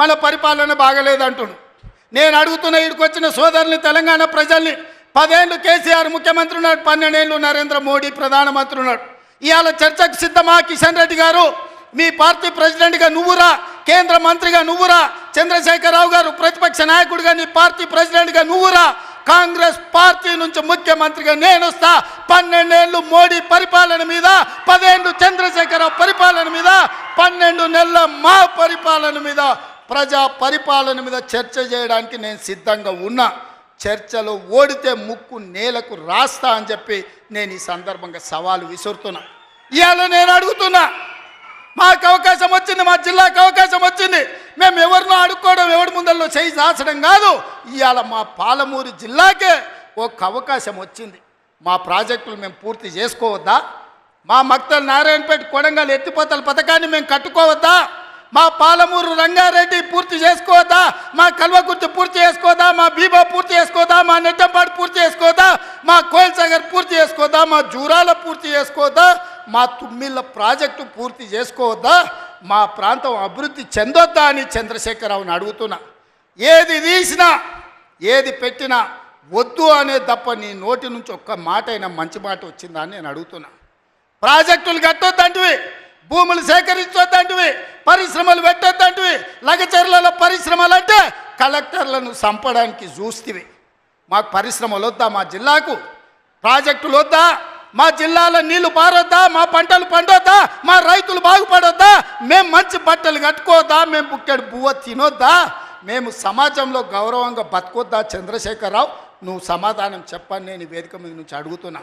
మన పరిపాలన బాగలేదంటుడు. నేను అడుగుతున్న ఇక్కడికి వచ్చిన సోదరుని, తెలంగాణ ప్రజల్ని, 10 ఏళ్ళు కేసీఆర్ ముఖ్యమంత్రి ఉన్నాడు, 12 ఏళ్ళు నరేంద్ర మోడీ ప్రధానమంత్రి ఉన్నాడు. ఇవాళ చర్చకు సిద్ధమా? కిషన్ రెడ్డి గారు, మీ పార్టీ ప్రెసిడెంట్గా నువ్వురా, కేంద్ర మంత్రిగా నువ్వురా, చంద్రశేఖరరావు గారు ప్రతిపక్ష నాయకుడిగా నీ పార్టీ ప్రెసిడెంట్గా నువ్వురా, కాంగ్రెస్ పార్టీ నుంచి ముఖ్యమంత్రిగా నేను వస్తా. 12 ఏళ్ళు మోడీ పరిపాలన మీద, 10 ఏళ్ళు చంద్రశేఖరరావు పరిపాలన మీద, 12 నెలల మా పరిపాలన మీద, ప్రజా పరిపాలన మీద చర్చ చేయడానికి నేను సిద్ధంగా ఉన్నా. చర్చలో ఓడితే ముక్కు నేలకు రాస్తా అని చెప్పి నేను ఈ సందర్భంగా సవాలు విసురుతున్నా. ఇవాళ నేను అడుగుతున్నా, మాకు అవకాశం వచ్చింది, మా జిల్లాకు అవకాశం వచ్చింది, మేము ఎవరినో అడుక్కోవడం, ఎవరి ముందల్లో చేయి దాచడం కాదు. ఇవాళ మా పాలమూరు జిల్లాకే ఒక అవకాశం వచ్చింది. మా ప్రాజెక్టులు మేము పూర్తి చేసుకోవద్దా? మా మక్తల్ నారాయణపేట కొడంగల్ ఎత్తిపోతల పథకాన్ని మేము కట్టుకోవద్దా? మా పాలమూరు రంగారెడ్డి పూర్తి చేసుకోవద్దా? మా కల్వకుర్తి పూర్తి చేసుకోవద్దా? మా బీబా పూర్తి చేసుకోవద్దా? మా నెట్టంపాడు పూర్తి చేసుకోవద్దా? మా కోయిల్ సాగర్ పూర్తి చేసుకోవద్దా? మా జూరాల పూర్తి చేసుకోవద్దా? మా తుమ్మిళ్ళ ప్రాజెక్టు పూర్తి చేసుకోవద్దా? మా ప్రాంతం అభివృద్ధి చెందొద్దా అని చంద్రశేఖరరావుని అడుగుతున్నా. ఏది తీసినా, ఏది పెట్టినా వద్దు అనే తప్ప నీ నోటి నుంచి ఒక్క మాట అయినా మంచి మాట వచ్చిందా అని నేను అడుగుతున్నా. ప్రాజెక్టులు కట్టొద్దంటివి, భూములు సేకరించొద్దంటివి, పరిశ్రమలు పెట్టొద్దంటివి. లగచర్లలో పరిశ్రమలు అంటే కలెక్టర్లను చంపడానికి చూస్తేవి. మాకు పరిశ్రమలు వద్దా? మా జిల్లాకు ప్రాజెక్టులు వద్దా? మా జిల్లాలో నీళ్లు పారొద్దా? మా పంటలు పండొద్దా? మా రైతులు బాగుపడొద్దా? మేము మంచి బట్టలు కట్టుకోవద్దా? మేము బుక్కెడు బువ్వ తినొద్దా? మేము సమాజంలో గౌరవంగా బతకొద్దా? చంద్రశేఖరరావు, నువ్వు సమాధానం చెప్పని నేను వేదిక మీద నుంచి అడుగుతున్నా.